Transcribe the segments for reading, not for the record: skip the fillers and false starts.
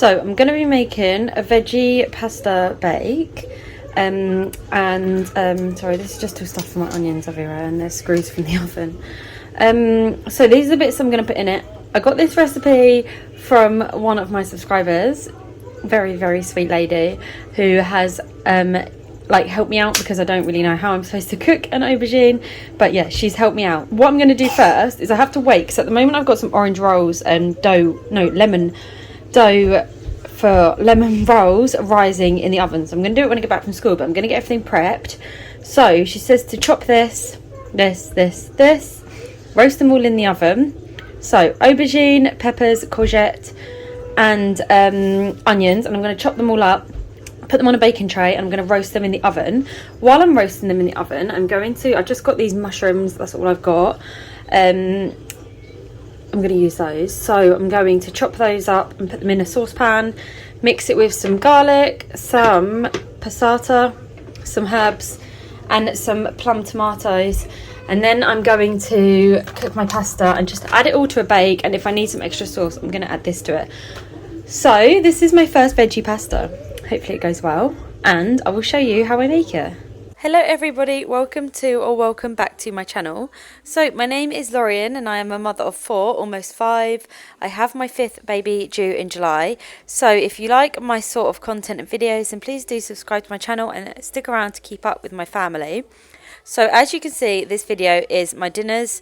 So I'm going to be making a veggie pasta bake. Sorry, this is just to stuff for my onions everywhere, and there's screws from the oven. So these are the bits I'm going to put in it. I got this recipe from one of my subscribers, very, very sweet lady, who has like helped me out because I don't really know how I'm supposed to cook an aubergine, but yeah, she's helped me out. What I'm going to do first is I have to wait, because at the moment I've got some orange rolls and lemon dough for lemon rolls rising in the oven. So I'm going to do it when I get back from school, but I'm going to get everything prepped. So she says to chop this, roast them all in the oven. So aubergine, peppers, courgette and onions, and I'm going to chop them all up, put them on a baking tray, and I'm going to roast them in the oven. While I'm roasting them in the oven, I've just got these mushrooms, that's all I've got. I'm going to use those. So I'm going to chop those up and put them in a saucepan, mix it with some garlic, some pasatta, some herbs and some plum tomatoes, and then I'm going to cook my pasta and just add it all to a bake, and if I need some extra sauce I'm going to add this to it. So this is my first veggie pasta. Hopefully it goes well, and I will show you how I make it. Hello everybody, welcome back to my channel. So my name is Lorian and I am a mother of 4, almost 5. I have my 5th baby due in July. So if you like my sort of content and videos, then please do subscribe to my channel and stick around to keep up with my family. So as you can see, this video is my dinners,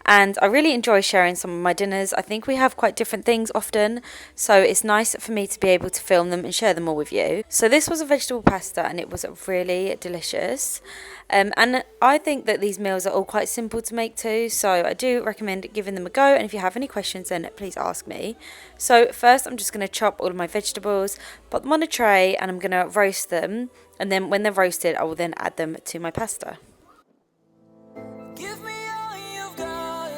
and I really enjoy sharing some of my dinners. I think we have quite different things often, so it's nice for me to be able to film them and share them all with you. So this was a vegetable pasta and it was really delicious. And I think that these meals are all quite simple to make too, so I do recommend giving them a go, and if you have any questions then please ask me. So first I'm just going to chop all of my vegetables, put them on a tray, and I'm going to roast them, and then when they're roasted I will then add them to my pasta. Give me all you've got,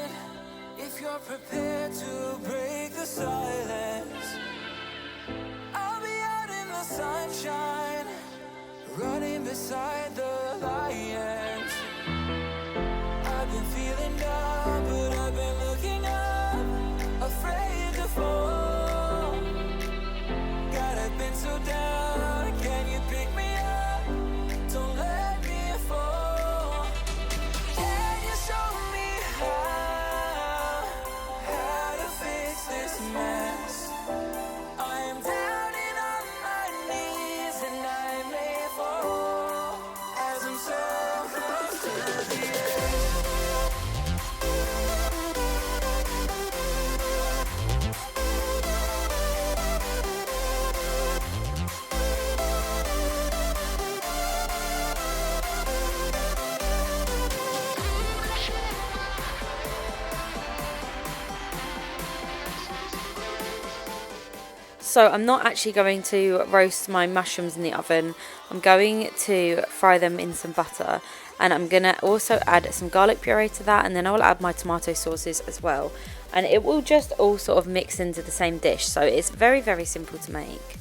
if you're prepared to break the silence. I'll be out in the sunshine, running beside the lions. I've been feeling down, but I've been looking up, afraid to fall. God, I've been so down, can you pick me up? Don't let me fall. Can you show me how to fix this mess? I am down and on my knees, and I may fall as I'm so close to the edge. So I'm not actually going to roast my mushrooms in the oven. I'm going to fry them in some butter, and I'm going to also add some garlic puree to that, and then I will add my tomato sauces as well. And it will just all sort of mix into the same dish, so it's very, very simple to make.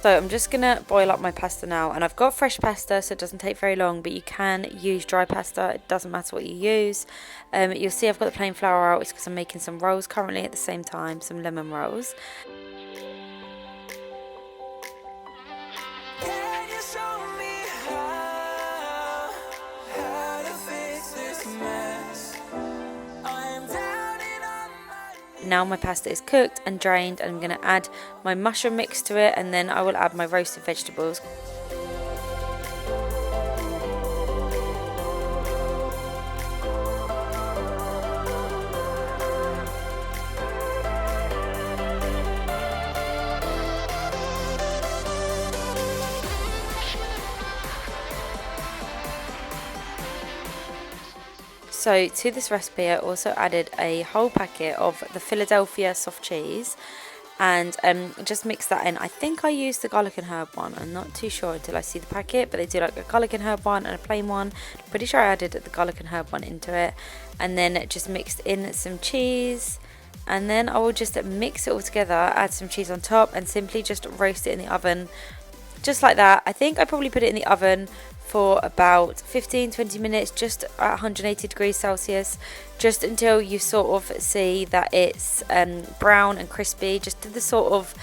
So I'm just going to boil up my pasta now, and I've got fresh pasta so it doesn't take very long, but you can use dry pasta, it doesn't matter what you use. You'll see I've got the plain flour out, it's because I'm making some rolls currently at the same time, some lemon rolls. Can you show me how to fix this mess? I am down and on my Now my pasta is cooked and drained, and I'm going to add my mushroom mix to it, and then I will add my roasted vegetables. So to this recipe I also added a whole packet of the Philadelphia soft cheese. and just mix that in. I think I used the garlic and herb one. I'm not too sure until I see the packet, but they do like a garlic and herb one and a plain one. I'm pretty sure I added the garlic and herb one into it, and then just mixed in some cheese, and then I will just mix it all together, add some cheese on top, and simply just roast it in the oven just like that. I think I probably put it in the oven for about 15-20 minutes, just at 180 degrees Celsius, just until you sort of see that it's brown and crispy, just to the sort of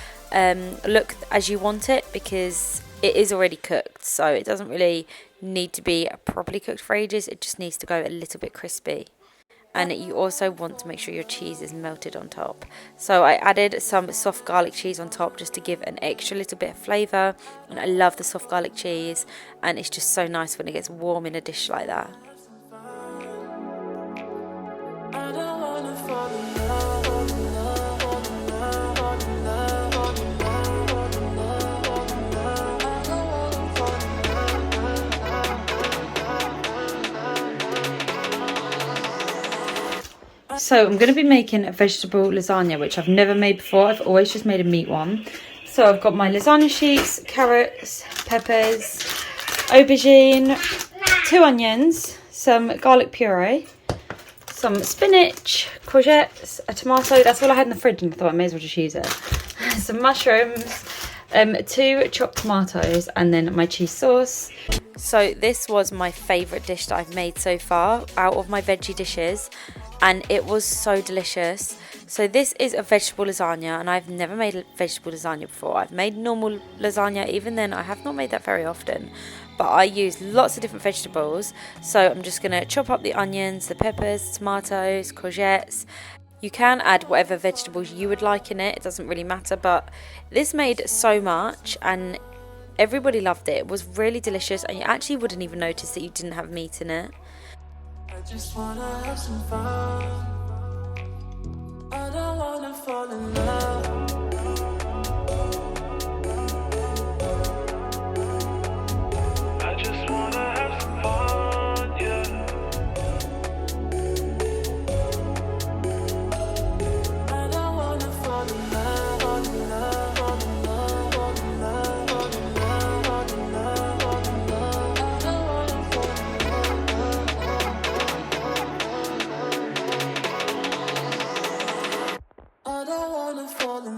look as you want it, because it is already cooked, so it doesn't really need to be properly cooked for ages. It just needs to go a little bit crispy. And you also want to make sure your cheese is melted on top. So I added some soft garlic cheese on top just to give an extra little bit of flavour, and I love the soft garlic cheese, and it's just so nice when it gets warm in a dish like that. I don't wanna fall in love. So I'm going to be making a vegetable lasagna, which I've never made before. I've always just made a meat one. So I've got my lasagna sheets, carrots, peppers, aubergine, 2 onions, some garlic puree, some spinach, courgettes, a tomato. That's all I had in the fridge, and I thought I may as well just use it. Some mushrooms, 2 chopped tomatoes, and then my cheese sauce. So this was my favourite dish that I've made so far out of my veggie dishes, and it was so delicious. So this is a vegetable lasagna, and I've never made a vegetable lasagna before. I've made normal lasagna, even then I have not made that very often, but I use lots of different vegetables. So I'm just going to chop up the onions, the peppers, tomatoes, courgettes. You can add whatever vegetables you would like in it, it doesn't really matter, but this made so much and everybody loved it. It was really delicious, and you actually wouldn't even notice that you didn't have meat in it. I just wanna have some fun. I don't wanna fall in love. I just wanna have some fun, yeah. I don't wanna fall in love, fall in love, fall in love, fall in love, fall in love, fall in love, fall in love. I don't wanna fall in love. I don't wanna fall in love. I don't wanna fall in love.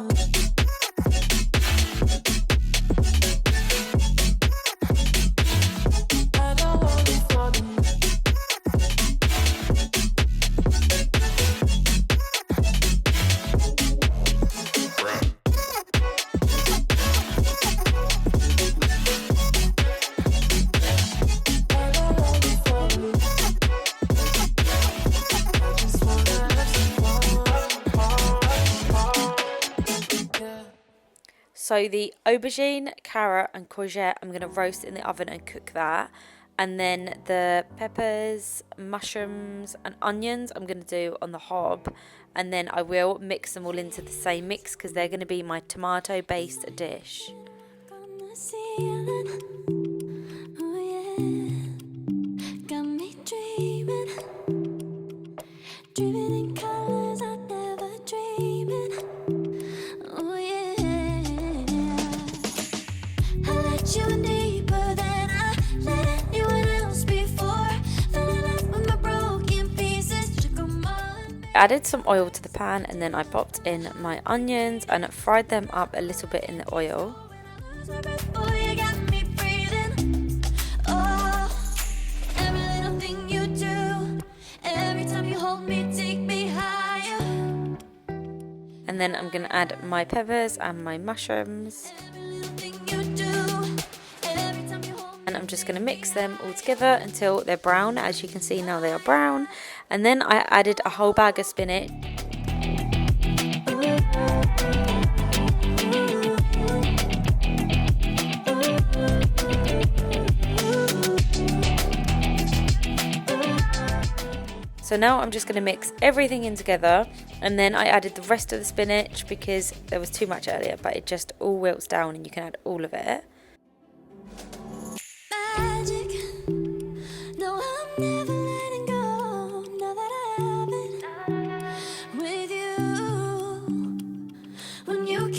I don't wanna fall in love. I just wanna have some fun. Yeah. So the aubergine, carrot and courgette, I'm going to roast in the oven and cook that. And then the peppers, mushrooms and onions I'm going to do on the hob. And then I will mix them all into the same mix, because they're going to be my tomato based dish. On the ceiling, oh yeah, got me dreaming, dreaming in colors I never dreamed. Oh yeah, I let you in deeper than I let anyone else before. Fell in love with my broken pieces, took 'em all and Added some oil to the pan, and then I popped in my onions and fried them up a little bit in the oil. oh, you got me breathing. Oh, every little thing you do, every time you hold me, take me higher. And then I'm going to add my peppers and my mushrooms. Every little thing you do, every time you hold me. And I'm just going to mix them all together until they're brown. As you can see now, they are brown. And then I added a whole bag of spinach. So now I'm just going to mix everything in together, and then I added the rest of the spinach because there was too much earlier, but it just all wilts down and you can add all of it. Magic. No, I'm never letting go. Now that I have it with you. When you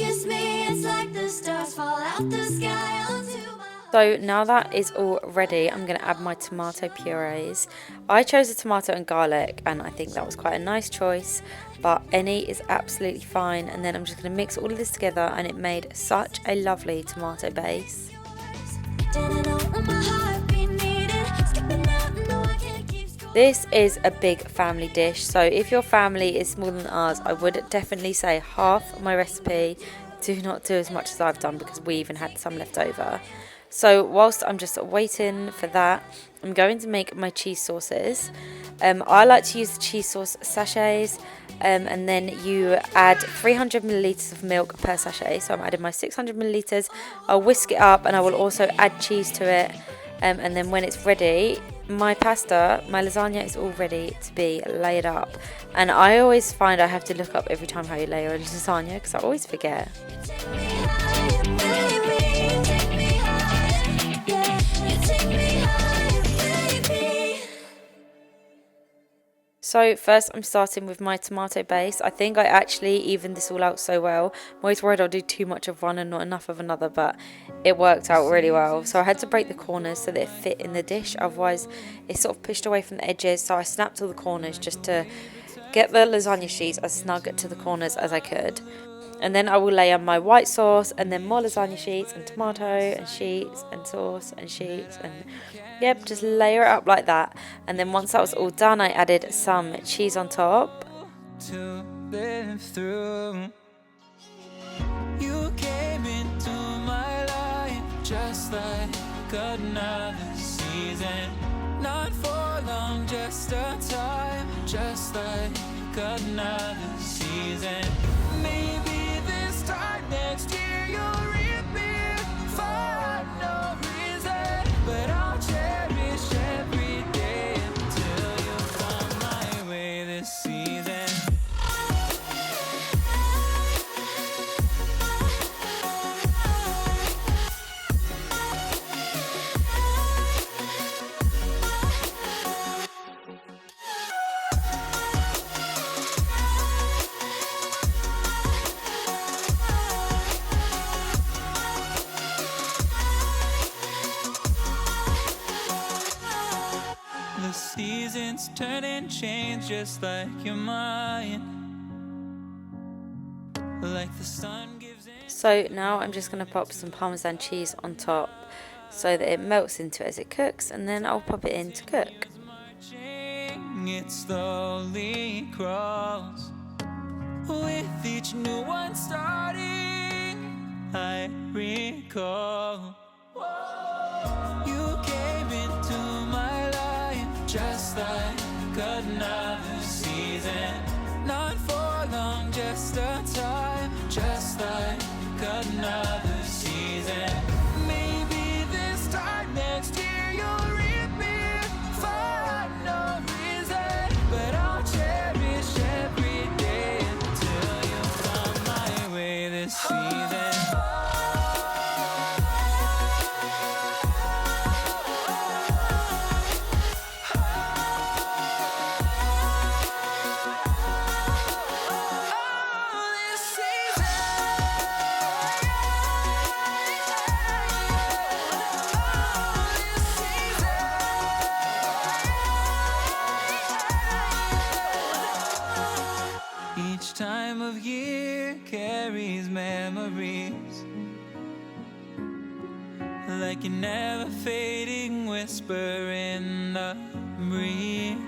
So now that is all ready, I'm going to add my tomato purees. I chose a tomato and garlic, and I think that was quite a nice choice, but any is absolutely fine. And then I'm just going to mix all of this together, and it made such a lovely tomato base. This is a big family dish, so if your family is smaller than ours, I would definitely say half my recipe. Do not do as much as I've done, because we even had some left over. So whilst I'm just waiting for that, I'm going to make my cheese sauces. I like to use the cheese sauce sachets, and then you add 300 milliliters of milk per sachet. So I'm adding my 600 milliliters. I'll whisk it up, and I will also add cheese to it. And then when it's ready, my pasta, my lasagna is all ready to be layered up. And I always find I have to look up every time how you layer a lasagna, because I always forget. So first I'm starting with my tomato base. I think I actually evened this all out so well. I'm always worried I'll do too much of one and not enough of another, but it worked out really well. So I had to break the corners so that it fit in the dish, otherwise it's sort of pushed away from the edges. So I snapped all the corners just to get the lasagna sheets as snug to the corners as I could. And then I will layer my white sauce, and then more lasagna sheets and tomato and sheets and sauce and sheets, and yep, just layer it up like that. And then once that was all done, I added some cheese on top. To live through. You came into my life just like another season. Not for long, just a time, just like another season. Maybe this time next year you'll reappear for no reason, but I'll cherish every day until you come my way this season. The seasons turn and change just like your mind. Like the sun gives in. So now I'm just going to pop some parmesan cheese on top so that it melts into it as it cooks, and then I'll pop it in to cook. It slowly crawls with each new one starting. I recall you came into my life just like another season. Not for long, just a time, just like another season. Maybe this time next year you'll reappear for no reason, but I'll cherish every day until you come my way this season. Each time of year carries memories, like a never fading whisper in the breeze.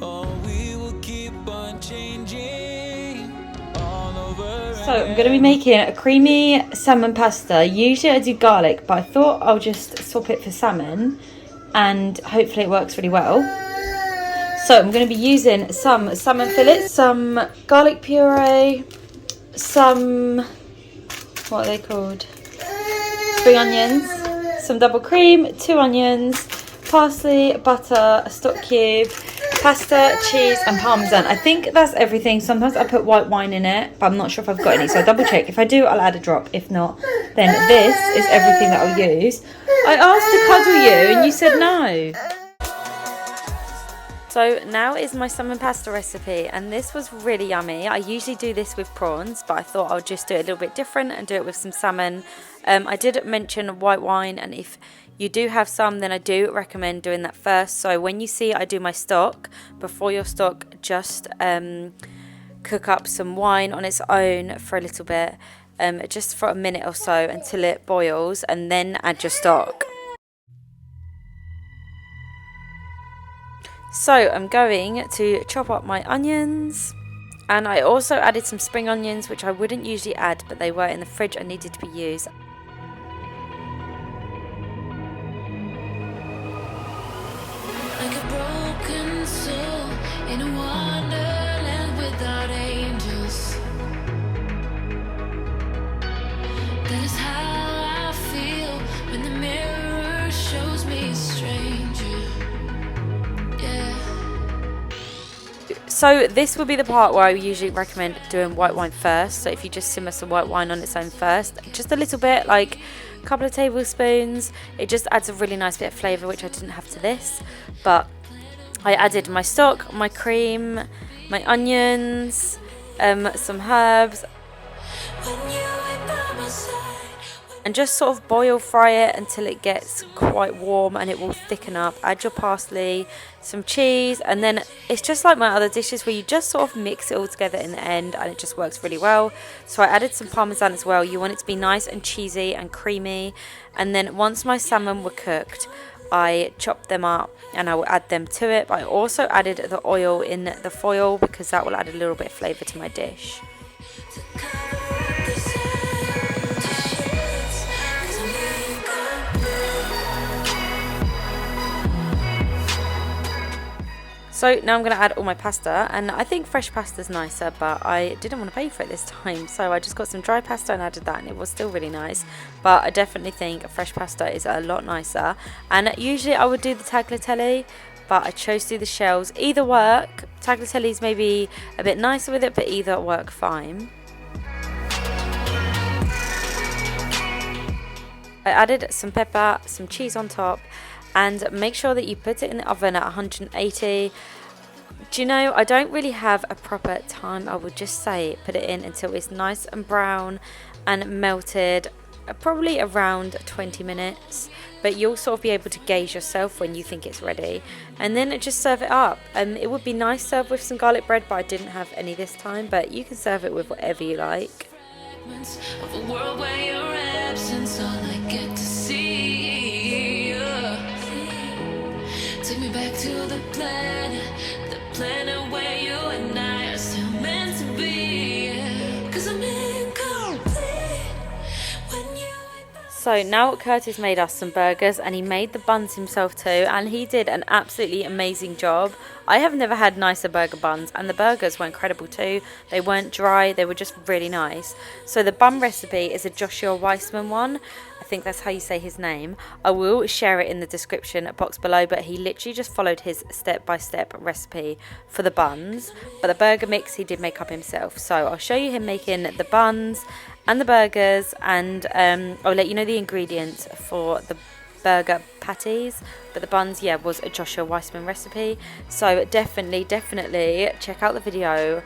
Oh, we will keep on changing all over. So I'm going to be making a creamy salmon pasta. Usually I do garlic, but I thought I'll just swap it for salmon, and hopefully it works really well. So I'm going to be using some salmon fillets, some garlic puree, some, what are they called? Spring onions, some double cream, 2 onions, parsley, butter, a stock cube, pasta, cheese and parmesan. I think that's everything. Sometimes I put white wine in it, but I'm not sure if I've got any, so I'll double check. If I do, I'll add a drop. If not, then this is everything that I'll use. I asked to cuddle you and you said no. So now is my salmon pasta recipe, and this was really yummy. I usually do this with prawns, but I thought I'll just do it a little bit different and do it with some salmon. I did mention white wine, and if you do have some, then I do recommend doing that first. So when you see I do my stock, before your stock, just cook up some wine on its own for a little bit, just for a minute or so until it boils, and then add your stock. So I'm going to chop up my onions, and I also added some spring onions, which I wouldn't usually add, but they were in the fridge and needed to be used. Like a broken soul in a wonderland without angels. That is how I feel when the mirror shows me a stranger. So this would be the part where I usually recommend doing white wine first. So if you just simmer some white wine on its own first, just a little bit, like a couple of tablespoons, it just adds a really nice bit of flavour, which I didn't have to this. But I added my stock, my cream, my onions, some herbs, and just sort of boil fry it until it gets quite warm and it will thicken up. Add your parsley, some cheese, and then it's just like my other dishes where you just sort of mix it all together in the end, and it just works really well. So I added some parmesan as well. You want it to be nice and cheesy and creamy. And then once my salmon were cooked, I chopped them up and I will add them to it. But I also added the oil in the foil because that will add a little bit of flavour to my dish. So now I'm going to add all my pasta, and I think fresh pasta is nicer, but I didn't want to pay for it this time, so I just got some dry pasta and added that, and it was still really nice. But I definitely think fresh pasta is a lot nicer, and usually I would do the tagliatelle, but I chose to do the shells. Either work. Tagliatelle is maybe a bit nicer with it, but either work fine. I added some pepper, some cheese on top, and make sure that you put it in the oven at 180. Do you know, I don't really have a proper time. I would just say put it in until it's nice and brown and melted, probably around 20 minutes. But you'll sort of be able to gauge yourself when you think it's ready, and then just serve it up. It would be nice served with some garlic bread, but I didn't have any this time. But you can serve it with whatever you like. Of a world where your absence all I get to see. Take me back to the planet where you and I are still meant to be. 'Cause I'm incomplete when you. So now Curtis made us some burgers, and he made the buns himself too, and he did an absolutely amazing job. I have never had nicer burger buns, and the burgers were incredible too. They weren't dry, they were just really nice. So the bun recipe is a Joshua Weissman one. I think that's how you say his name. I will share it in the description box below, but he literally just followed his step-by-step recipe for the buns. But the burger mix he did make up himself. So I'll show you him making the buns and the burgers, and I'll let you know the ingredients for the burger patties. But the buns, yeah, was a Joshua Weissman recipe. So definitely check out the video.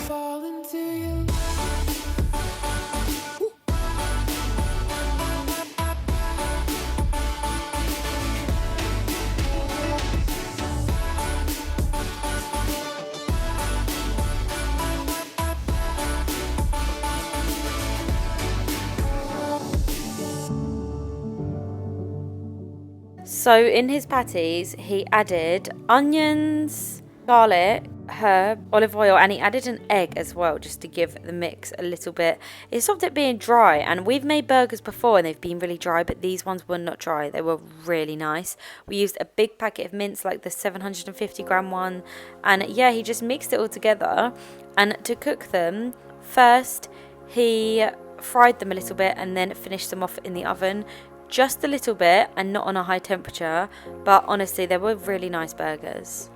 Fall into you. So in his patties, he added onions, garlic, herb, olive oil, and he added an egg as well, just to give the mix a little bit. It stopped it being dry, and we've made burgers before and they've been really dry, but these ones were not dry. They were really nice. We used a big packet of mince, like the 750-gram one, and yeah, he just mixed it all together. And to cook them, first he fried them a little bit and then finished them off in the oven. Just a little bit and not on a high temperature, but honestly they were really nice burgers.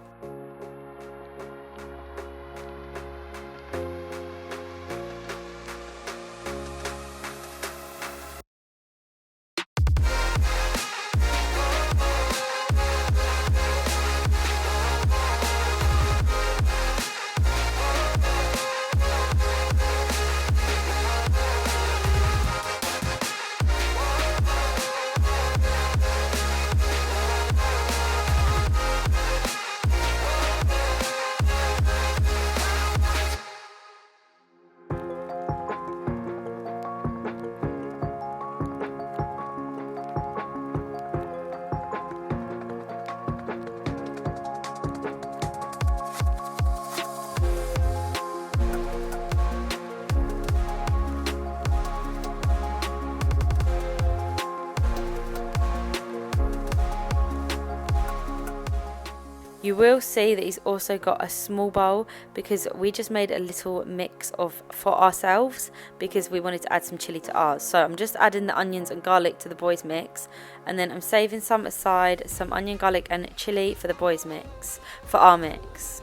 You will see that he's also got a small bowl because we just made a little mix of for ourselves because we wanted to add some chili to ours. So I'm just adding the onions and garlic to the boys mix, and then I'm saving some aside, some onion, garlic and chili for the boys mix, for our mix.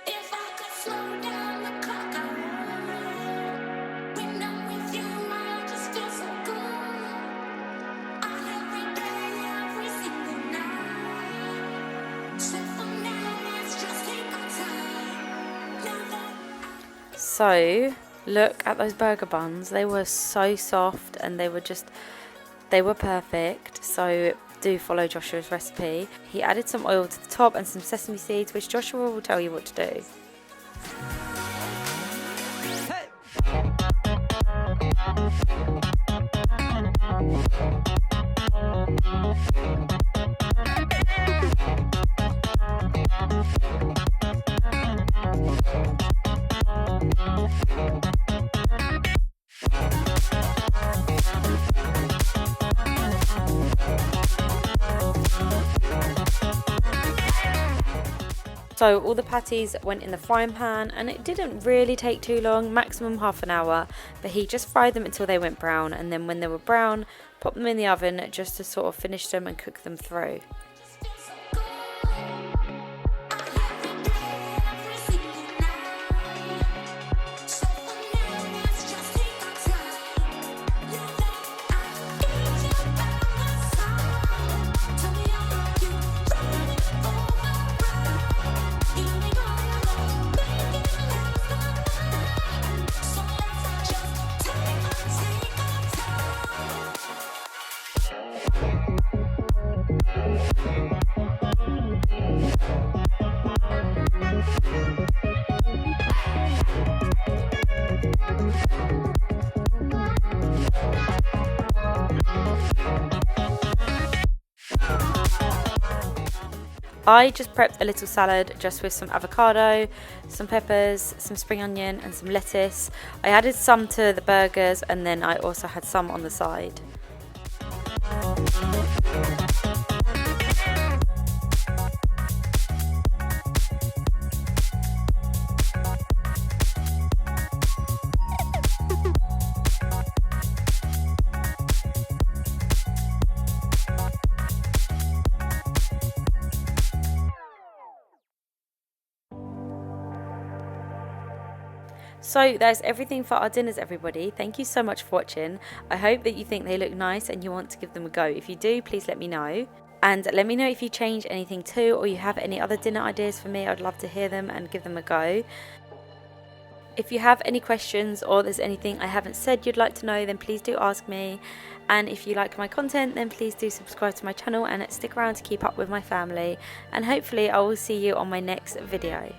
If I could slow down the clock, I would. When I'm with you, I just feel so good. Every day, every single night. So for now, let's just take our time. Now that So look at those burger buns. They were so soft and they were perfect. So do follow Joshua's recipe. He added some oil to the top and some sesame seeds, which Joshua will tell you what to do. So all the patties went in the frying pan and it didn't really take too long, maximum half an hour, but he just fried them until they went brown, and then when they were brown, pop them in the oven just to sort of finish them and cook them through. just feel so good. Every day, every single night. I just prepped a little salad just with some avocado, some peppers, some spring onion and some lettuce. I added some to the burgers and then I also had some on the side. So that's everything for our dinners, everybody. Thank you so much for watching. I hope that you think they look nice and you want to give them a go. If you do, please let me know. And let me know if you change anything too, or you have any other dinner ideas for me. I'd love to hear them and give them a go. If you have any questions or there's anything I haven't said you'd like to know, then please do ask me. And if you like my content, then please do subscribe to my channel and stick around to keep up with my family. And hopefully I will see you on my next video.